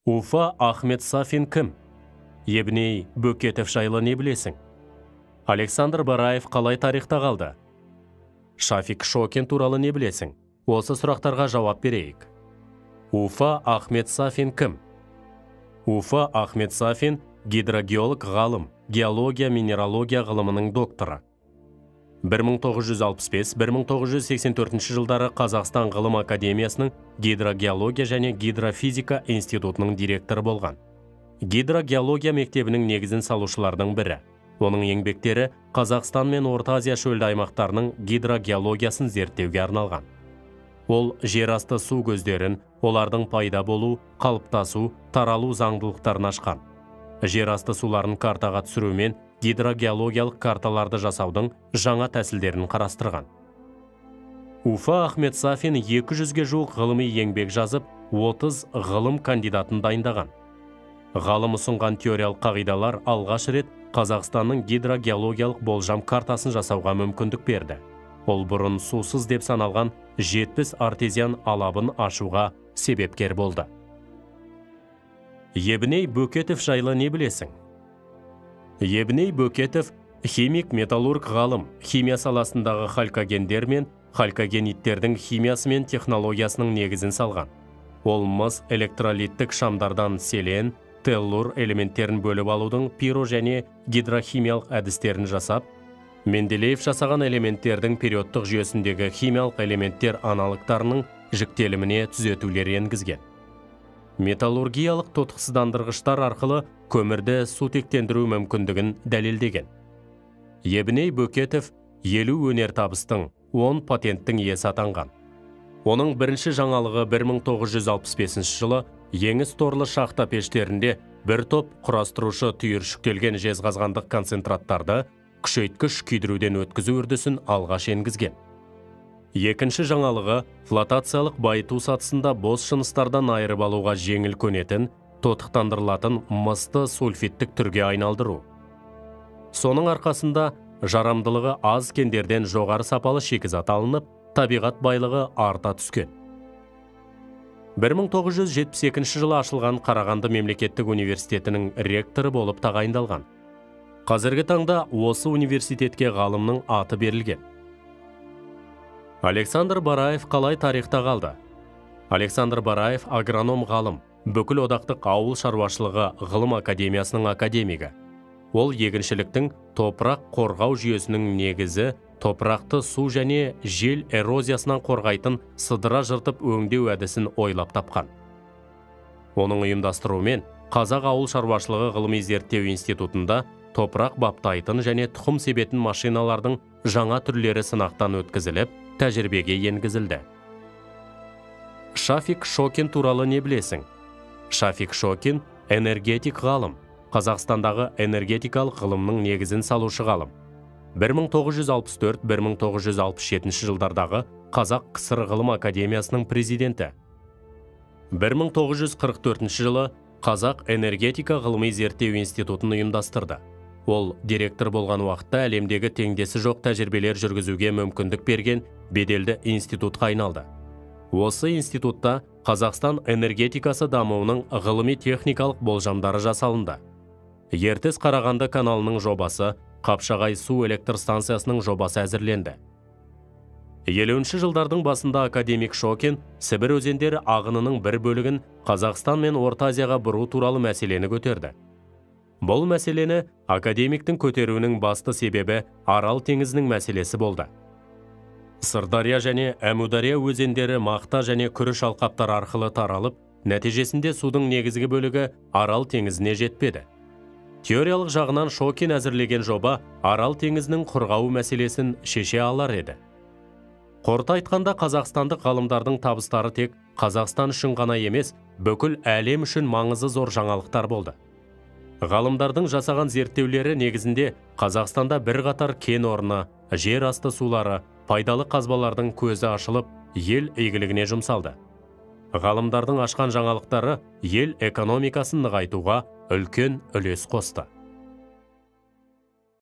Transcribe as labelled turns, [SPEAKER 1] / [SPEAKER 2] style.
[SPEAKER 1] Уфа Ахмет Сафин кім? Ебней Бөкетов жайлы не білесің? Александр Бараев қалай тарихта қалды? Шафик Шокин туралы не білесің? Осы сұрақтарға жауап берейік. Уфа Ахмет Сафин кім? Уфа Ахмет Сафин гидрогеолог ғалым, геология минералогия ғылымының докторы. 1965-1984 жылдары Қазақстан ғылым академиясының гидрогеология және гидрофизика институтының директоры болған. Гидрогеология мектебінің негізін салушылардың бірі. Оның еңбектері Қазақстан мен Орта Азия шөлді аймақтарының гидрогеологиясын зерттеуге арналған. Ол жерасты су көздерін, олардың пайда болу, қалыптасу, таралу заңдылықтарын ашқан. Жерасты суларын картаға түсірумен гидрогеологиялық карталарды жасаудың жаңа тәсілдерін қарастырған. Уфа Ахмет Сафин 200-ге жуық ғылыми еңбек жазып, 30 ғылым кандидатын дайындаған. Ғалым ұсынған теориялық қағидалар алғаш рет Қазақстанның гидрогеологиялық болжам картасын жасауға мүмкіндік берді. Ол бұрын сусыз деп саналған 70 артезиан алабын ашуға себепкер болды. Ебней Бөкетов жайлы не білесің? Ебней Бөкетов химик металлург ғалым, химия саласындағы халькогендер мен халькогениттердің химиясы мен технологиясының негізін салған. Ол мыс электролиттік шамдардан селен, теллур элементтерін бөліп алудың пиро және гидрохимиялық әдістерін жасап, Менделеев жасаған элементтердің периодтық жүйесіндегі химиялық элементтер аналогтарының жіктеліміне түзетулер енгізген. Металлургиялық тотықсыздандырғыштар арқылы көмірді сутектендіру мүмкіндігін дәлелдеген. Ебней Бөкетов 50 өнертабыстың, 10 патенттің иесі атанған. Оның бірінші жаңалығы 1965 жылы Еңіс торлы шахта пештерінде бір топ құрастырушы түйіршіктелген жезқазғандық концентраттарды күшейткіш күйдіруден өткізу үрдісін алғаш енгізген. Екінші жаңалығы флотациялық байыту сатысында бос шыныстардан айырып алуға жеңіл көнетін, тотықтандырылатын мысты сульфиттік түрге айналдыру. Соның арқасында жарамдылығы аз кендерден жоғары сапалы шикізат алынып, табиғат байлығы арта түскен. 1972 жылы ашылған Қарағанды мемлекеттік университетінің ректоры болып тағайындалған. Қазіргі таңда осы университетке ғалымның аты берілген. Александр Бараев қалай тарихта қалды? Александр Бараев агроном ғалым, бүкіл одақтық ауыл шаруашылығы ғылым академиясының академигі. Ол егіншіліктің топырақ қорғау жүйесінің негізі, топырақты су және жел эрозиясынан қорғайтын сыдыра жыртып өңдеу әдісін ойлап тапқан. Оның ұйымдастыруымен Қазақ ауыл шаруашылығы ғылыми зерттеу институтында топырақ баптайтын және тұқым себетін машиналардың жаңа түрлері сынақтан өткізіліп, тәжірибеге енгізілді. Шафик Шокин туралы не білесің? Шафик Шокин энергетик ғалым, Қазақстандағы энергетикалық ғылымның негізін салушы ғалым. 1964-1967 жылдардағы Қазақ КСР ғылым академиясының президенті. 1944 жылы Қазақ энергетика ғылыми зерттеу институтын ұйымдастырды. Ол директор болған уақытта әлемдегі теңдесі жоқ тәжірибелер жүргізуге мүмкіндік берген беделді институтқа айналды. Осы институтта Қазақстан энергетикасы дамуының ғылыми техникалық болжамдары жасалынды. Ертіс Қарағанды каналының жобасы, Қапшағай су электр станциясының жобасы әзірленді. 50-ші жылдардың басында академик Шокин Сібір өзендері ағынының бір бөлігін Қазақстан мен Орта Азияға бұру туралы мәселені көтерді. Бұл мәселені академиктің көтеруінің басты себебі Арал теңізінің мәселесі болды. Сырдария және Әмудария өзендері мақта және күріш алқаптар арқылы таралып, нәтижесінде судың негізгі бөлігі Арал теңізіне жетпеді. Теориялық жағынан Шокин әзірлеген жоба Арал теңізінің құрғауы мәселесін шеше алар еді. Қорыта айтқанда қазақстандық ғалымдардың табыстары тек Қазақстан үшін ғана емес, бүкіл әлем үшін маңызы зор жаңалықтар болды. Ғалымдардың жасаған зерттеулері негізінде Қазақстанда бірқатар кен орны, жер асты сулары, пайдалы қазбалардың көзі ашылып, ел игілігіне жұмсалды. Ғалымдардың ашқан жаңалықтары ел экономикасын нығайтуға үлкен үлес қосты.